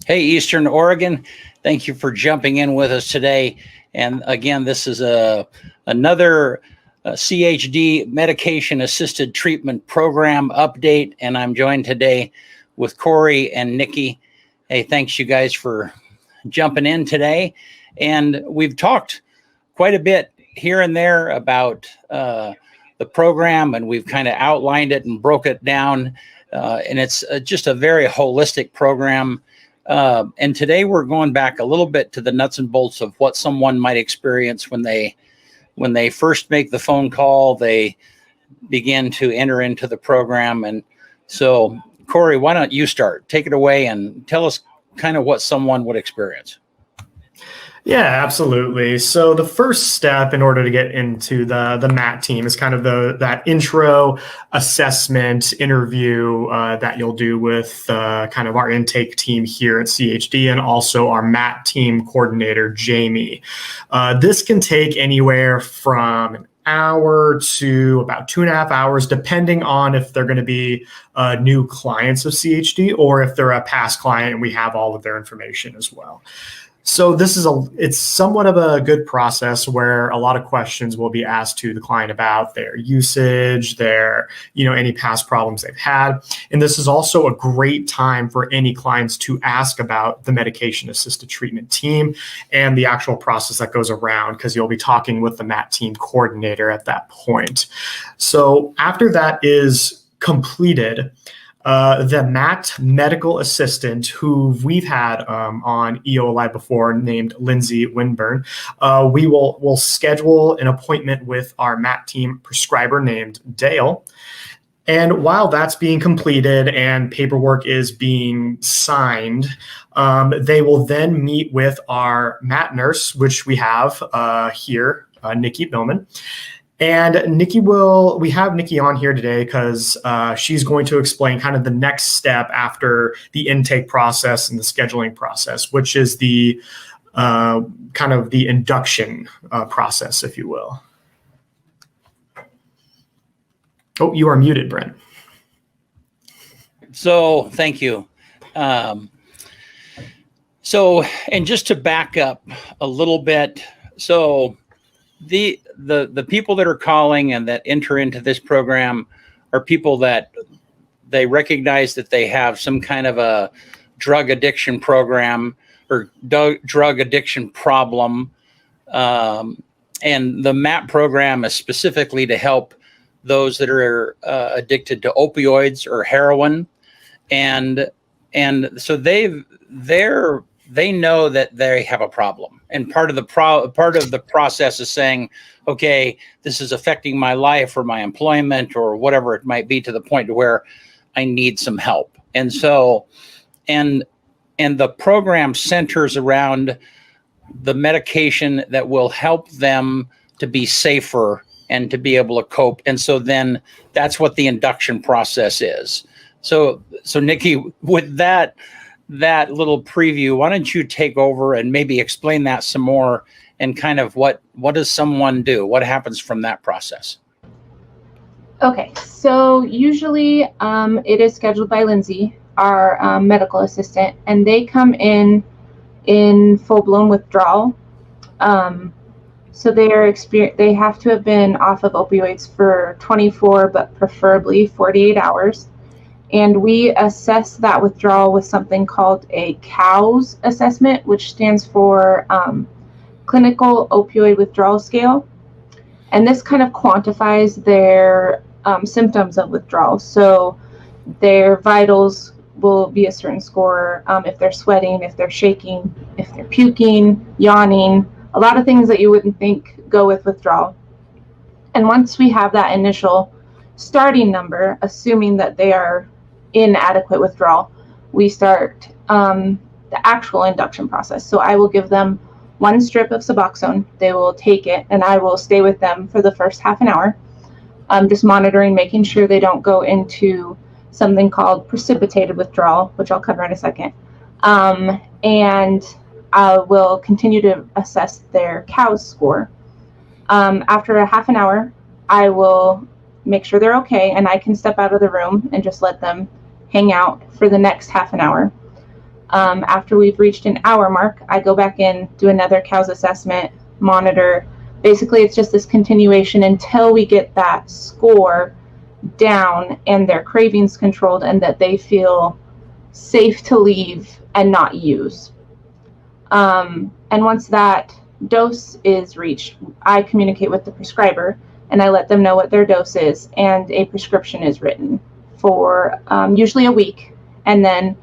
Hey, Eastern Oregon. Thank you for jumping in with us today. And again, this is another CHD medication-assisted treatment program update. And I'm joined today with Corey and Nikki. Hey, thanks you guys for jumping in today. And we've talked quite a bit here and there about the program, and we've kind of outlined it and broke it down. And it's just a very holistic program. And today we're going back a little bit to the nuts and bolts of what someone might experience when they first make the phone call, they begin to enter into the program. And so, Corey, why don't you start? Take it away and tell us kind of what someone would experience. Yeah, absolutely. So the first step in order to get into the MAT team is kind of that intro assessment interview that you'll do with kind of our intake team here at CHD and also our MAT team coordinator, Jamie. This can take anywhere from an hour to about 2.5 hours, depending on if they're going to be new clients of CHD or if they're a past client and we have all of their information as well. So it's somewhat of a good process where a lot of questions will be asked to the client about their usage, their, any past problems they've had. And this is also a great time for any clients to ask about the medication assisted treatment team and the actual process that goes around, because you'll be talking with the MAT team coordinator at that point. So after that is completed, the MAT medical assistant who we've had on EO Live before, named Lindsay Winburn, we'll schedule an appointment with our MAT team prescriber named Dale. And while that's being completed and paperwork is being signed, they will then meet with our MAT nurse, which we have here, Nikki Billman. And we have Nikki on here today because she's going to explain kind of the next step after the intake process and the scheduling process, which is the kind of the induction process, if you will. Oh, you are muted, Brent. So thank you. And just to back up a little bit, so the people that are calling and that enter into this program are people that they recognize that they have some kind of a drug addiction program or drug addiction problem. And the MAT program is specifically to help those that are addicted to opioids or heroin. And so they know that they have a problem. And part of the process is saying, okay, this is affecting my life or my employment or whatever it might be, to the point to where I need some help. And so, and the program centers around the medication that will help them to be safer and to be able to cope. And so then that's what the induction process is. So Nikki, with that little preview, why don't you take over and maybe explain that some more and kind of what does someone do? What happens from that process? Okay, so usually it is scheduled by Lindsay, our medical assistant, and they come in full-blown withdrawal. So they have to have been off of opioids for 24, but preferably 48 hours. And we assess that withdrawal with something called a COWS assessment, which stands for Clinical Opioid Withdrawal Scale. And this kind of quantifies their symptoms of withdrawal. So their vitals will be a certain score, if they're sweating, if they're shaking, if they're puking, yawning, a lot of things that you wouldn't think go with withdrawal. And once we have that initial starting number, assuming that they are in adequate withdrawal, we start the actual induction process. So I will give them 1 strip of Suboxone. They will take it, and I will stay with them for the first half an hour, just monitoring, making sure they don't go into something called precipitated withdrawal, which I'll cover in a second. And I will continue to assess their COWS score. After a half an hour, I will make sure they're okay, and I can step out of the room and just let them hang out for the next half an hour. After we've reached an hour mark, I go back in, do another COWS assessment, monitor. Basically, it's just this continuation until we get that score down and their cravings controlled and that they feel safe to leave and not use. And once that dose is reached, I communicate with the prescriber and I let them know what their dose is, and a prescription is written for usually a week. And then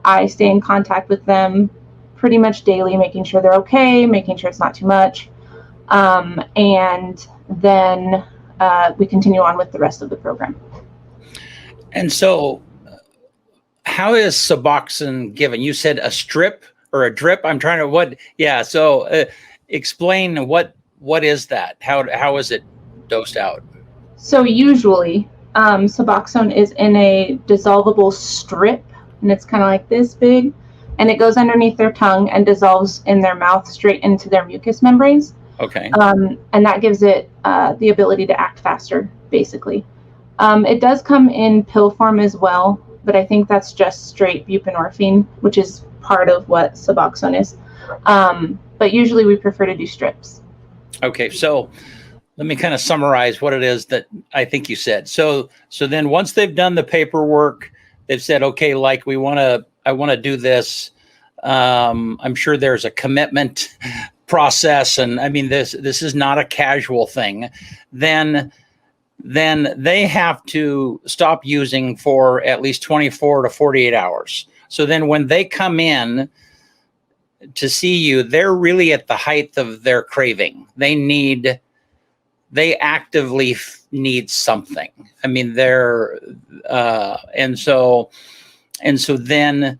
I stay in contact with them pretty much daily, making sure they're okay, making sure it's not too much. And then we continue on with the rest of the program. And so how is Suboxone given? You said a strip or a drip. I'm trying to, what? Yeah. So explain what is that? How is it dosed out? So usually Suboxone is in a dissolvable strip, and it's kind of like this big, and it goes underneath their tongue and dissolves in their mouth straight into their mucous membranes. Okay. And that gives it the ability to act faster, basically. It does come in pill form as well, but I think that's just straight buprenorphine, which is part of what Suboxone is. But usually we prefer to do strips. Okay, so let me kind of summarize what it is that I think you said. So then once they've done the paperwork, they've said, okay, like I want to do this. I'm sure there's a commitment process, and I mean this is not a casual thing. Then they have to stop using for at least 24 to 48 hours. So then when they come in to see you, they're really at the height of their craving. They actively need something. I mean, and so then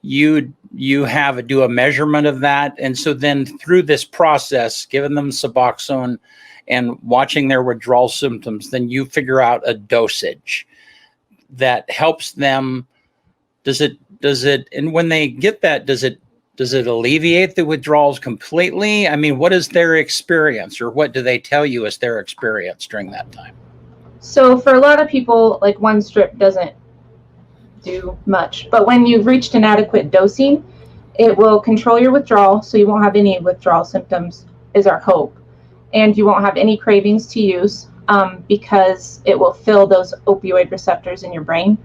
you have to do a measurement of that. And so then through this process, giving them Suboxone and watching their withdrawal symptoms, then you figure out a dosage that helps them. Does it, and when they get that, does it alleviate the withdrawals completely? I mean, what is their experience, or what do they tell you is their experience during that time? So for a lot of people, like one strip doesn't do much, but when you've reached an adequate dosing, it will control your withdrawal, so you won't have any withdrawal symptoms, is our hope. And you won't have any cravings to use because it will fill those opioid receptors in your brain,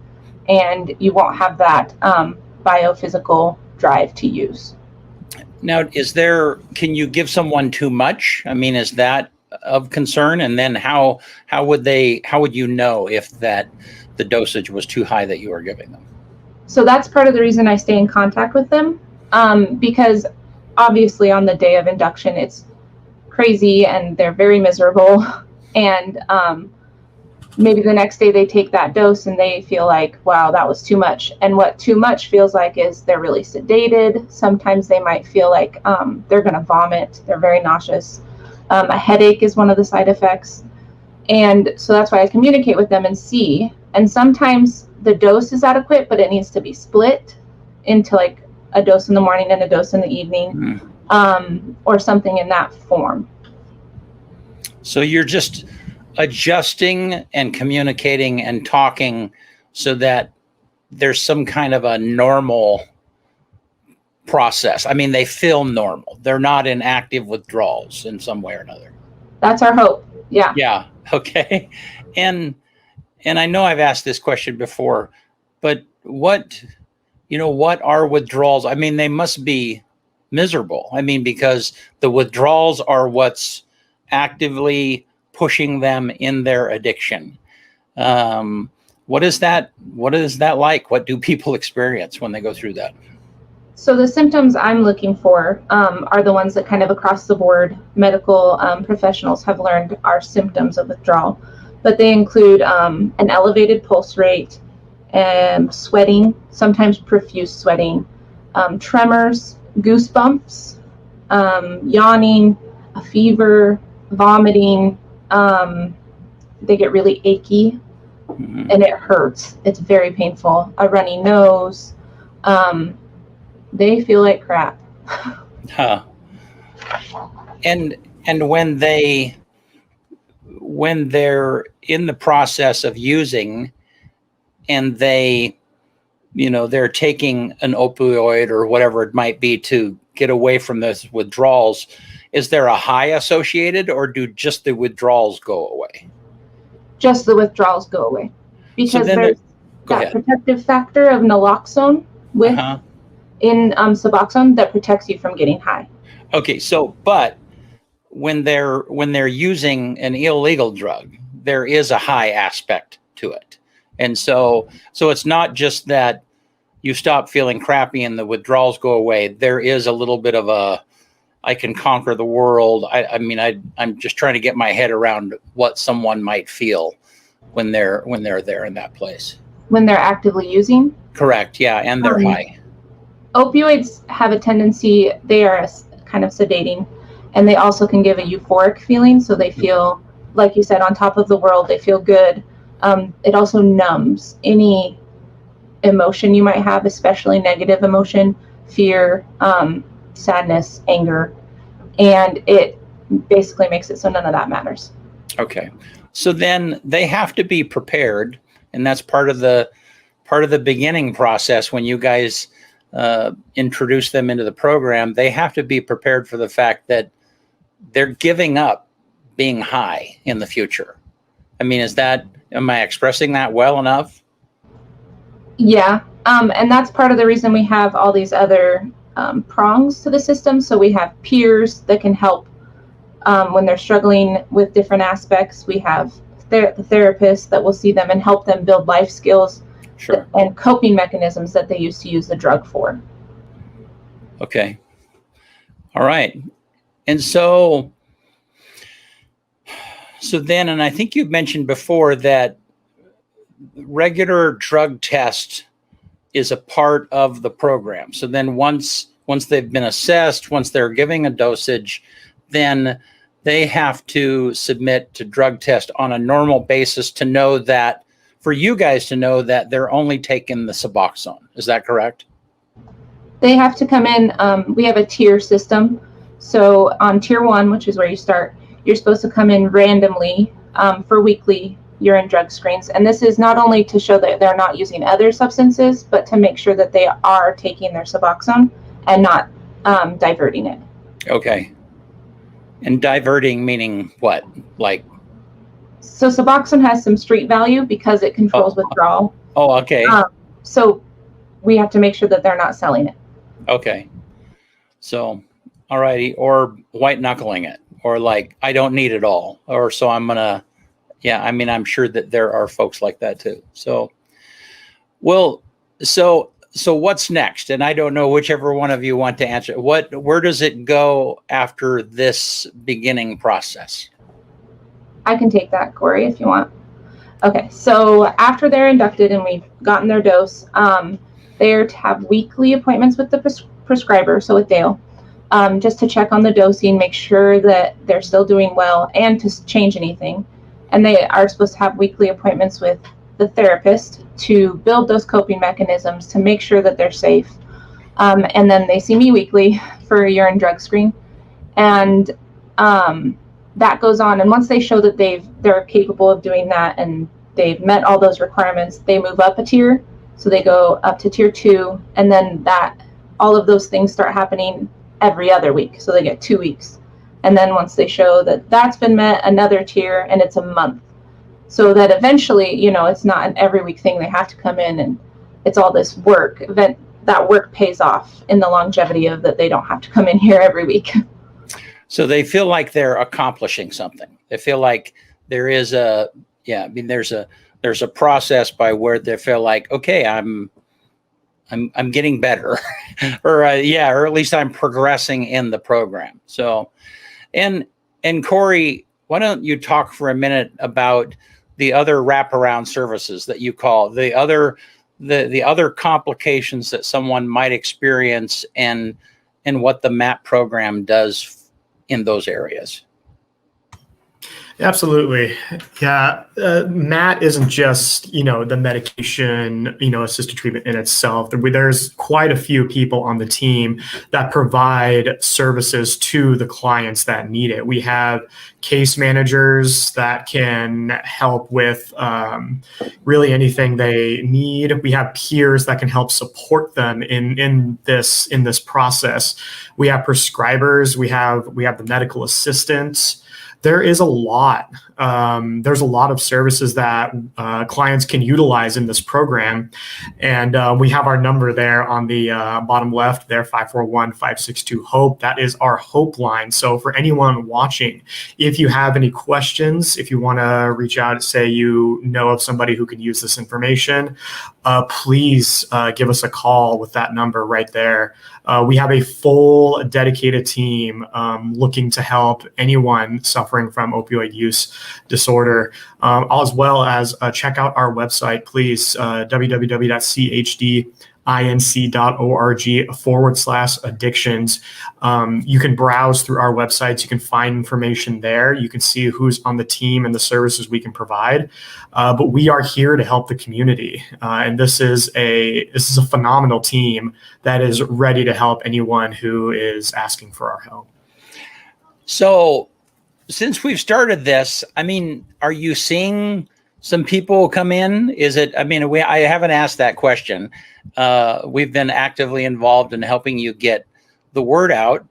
and you won't have that biophysical drive to use. Now, can you give someone too much? I mean, is that of concern? And then how would you know if the dosage was too high that you were giving them? So that's part of the reason I stay in contact with them, because obviously on the day of induction, it's crazy and they're very miserable. And maybe the next day they take that dose and they feel like, wow, that was too much. And what too much feels like is they're really sedated. Sometimes they might feel like they're going to vomit. They're very nauseous. A headache is one of the side effects. And so that's why I communicate with them and see. And sometimes the dose is adequate, but it needs to be split into like a dose in the morning and a dose in the evening, or something in that form. So you're just adjusting and communicating and talking so that there's some kind of a normal process. I mean, they feel normal. They're not in active withdrawals in some way or another. That's our hope. Yeah. Yeah. Okay. And I know I've asked this question before, but what are withdrawals? I mean, they must be miserable. I mean, because the withdrawals are what's actively pushing them in their addiction. What is that like? What do people experience when they go through that? So the symptoms I'm looking for are the ones that kind of across the board medical professionals have learned are symptoms of withdrawal. But they include an elevated pulse rate, sweating, sometimes profuse sweating, tremors, goosebumps, yawning, a fever, vomiting. They get really achy, and it hurts. It's very painful. A runny nose. They feel like crap. Huh. And when they're in the process of using and they they're taking an opioid or whatever it might be to get away from those withdrawals, is there a high associated, or do just the withdrawals go away? Just the withdrawals go away, because then there's go that ahead. protective factor of naloxone in Suboxone that protects you from getting high. Okay, so but when they're using an illegal drug, there is a high aspect to it, and so it's not just that you stop feeling crappy and the withdrawals go away. There is a little bit of a, I can conquer the world. I'm just trying to get my head around what someone might feel when they're there in that place. When they're actively using? Correct, yeah, and they're high. Opioids have a tendency, they are kind of sedating, and they also can give a euphoric feeling, so they feel, like you said, on top of the world. They feel good. It also numbs any emotion you might have, especially negative emotion, fear, sadness, anger, and it basically makes it so none of that matters. Okay, so then they have to be prepared, and that's part of the beginning process. When you guys introduce them into the program, they have to be prepared for the fact that they're giving up being high in the future. Am I expressing that well enough? Yeah, and that's part of the reason we have all these other prongs to the system. So we have peers that can help when they're struggling with different aspects. We have therapists that will see them and help them build life skills. Sure. And coping mechanisms that they used to use the drug for. Okay. All right. And so then, and I think you've mentioned before that regular drug test is a part of the program. So then once they've been assessed, once they're giving a dosage, then they have to submit to drug test on a normal basis to know that, for you guys to know that they're only taking the Suboxone. Is that correct? They have to come in. We have a tier system. So on tier 1, which is where you start, you're supposed to come in randomly for weekly urine drug screens. And this is not only to show that they're not using other substances, but to make sure that they are taking their Suboxone and not diverting it. Okay. And diverting meaning what? So Suboxone has some street value because it controls withdrawal. Oh, okay. So we have to make sure that they're not selling it. Okay. So, all righty. Or white knuckling it, or I don't need it all. Or so I'm going to, I'm sure that there are folks like that too. So, well, so what's next? And I don't know, whichever one of you want to answer. Where does it go after this beginning process? I can take that, Corey, if you want. Okay, so after they're inducted and we've gotten their dose, they're to have weekly appointments with the prescriber, so with Dale, just to check on the dosing, make sure that they're still doing well, and to change anything. And they are supposed to have weekly appointments with the therapist to build those coping mechanisms to make sure that they're safe. And then they see me weekly for a urine drug screen. And that goes on. And once they show that they're capable of doing that and they've met all those requirements, they move up a tier. So they go up to tier 2, and then all of those things start happening every other week. So they get 2 weeks. And then once they show that that's been met, another tier, and it's a month. So that eventually, it's not an every week thing. They have to come in, and it's all this work. That work pays off in the longevity of that they don't have to come in here every week. So they feel like they're accomplishing something. They feel like there is there's a process by where they feel like, okay, I'm getting better, or at least I'm progressing in the program. So, and Corey, why don't you talk for a minute about the other wraparound services that you call the other complications that someone might experience, and what the MAP program does in those areas? Absolutely. Yeah. MAT isn't just, the medication, assisted treatment in itself. There's quite a few people on the team that provide services to the clients that need it. We have case managers that can help with really anything they need. We have peers that can help support them in this process. We have prescribers. We have the medical assistants. There is a lot. There's a lot of services that clients can utilize in this program. And we have our number there on the bottom left there, 541-562-HOPE. That is our HOPE line. So for anyone watching, if you have any questions, if you want to reach out and say you know of somebody who can use this information, please give us a call with that number right there. We have a full dedicated team looking to help anyone suffering from opioid use disorder, as well as check out our website, please, www.chdinc.org/addictions. You can browse through our websites. You can find information there. You can see who's on the team and the services we can provide. But we are here to help the community. And this is a phenomenal team that is ready to help anyone who is asking for our help. So since we've started this, I mean, are you seeing some people come in? I haven't asked that question. We've been actively involved in helping you get the word out.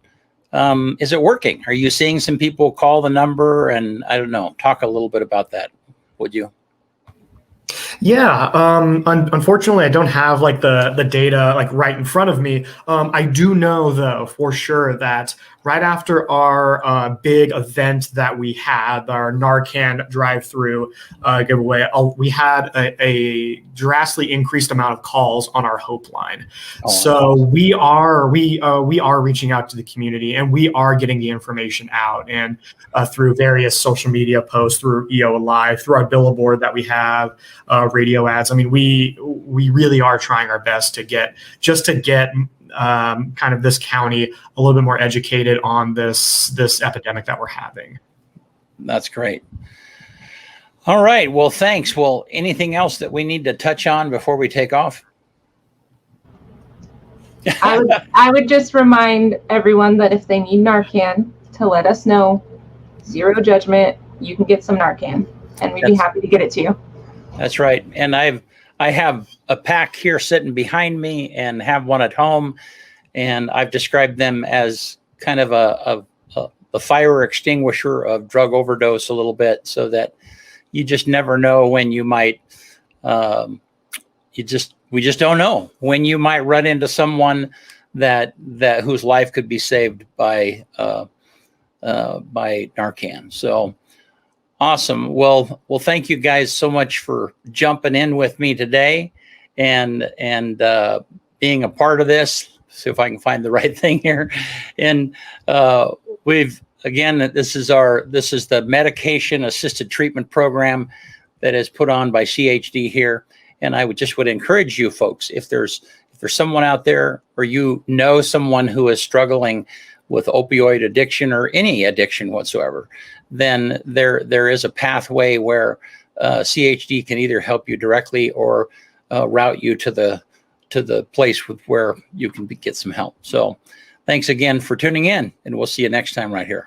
Is it working? Are you seeing some people call the number? And I don't know, talk a little bit about that, would you? Yeah. Unfortunately, I don't have the data right in front of me. I do know though for sure that right after our big event that we had, our Narcan drive-through giveaway, we had a drastically increased amount of calls on our Hope line. Oh, so we are reaching out to the community, and we are getting the information out, and through various social media posts, through EO Live, through our billboard that we have, radio ads. I mean, we really are trying our best to get kind of this county a little bit more educated on this epidemic that we're having. That's great. All right. Well, thanks. Well, anything else that we need to touch on before we take off? I would just remind everyone that if they need Narcan, to let us know. Zero judgment. You can get some Narcan, and we'd be happy to get it to you. That's right. And I have a pack here sitting behind me and have one at home. And I've described them as kind of a fire extinguisher of drug overdose a little bit, so that you just never know when you might, we just don't know when you might run into someone that whose life could be saved by Narcan. So awesome. Well, thank you guys so much for jumping in with me today and being a part of this. See if I can find the right thing here. And this is the medication assisted treatment program that is put on by CHD here. And I would encourage you folks, if there's someone out there, or you know someone who is struggling with opioid addiction or any addiction whatsoever, then there is a pathway where CHD can either help you directly or route you to the place where you can get some help. So thanks again for tuning in, and we'll see you next time right here.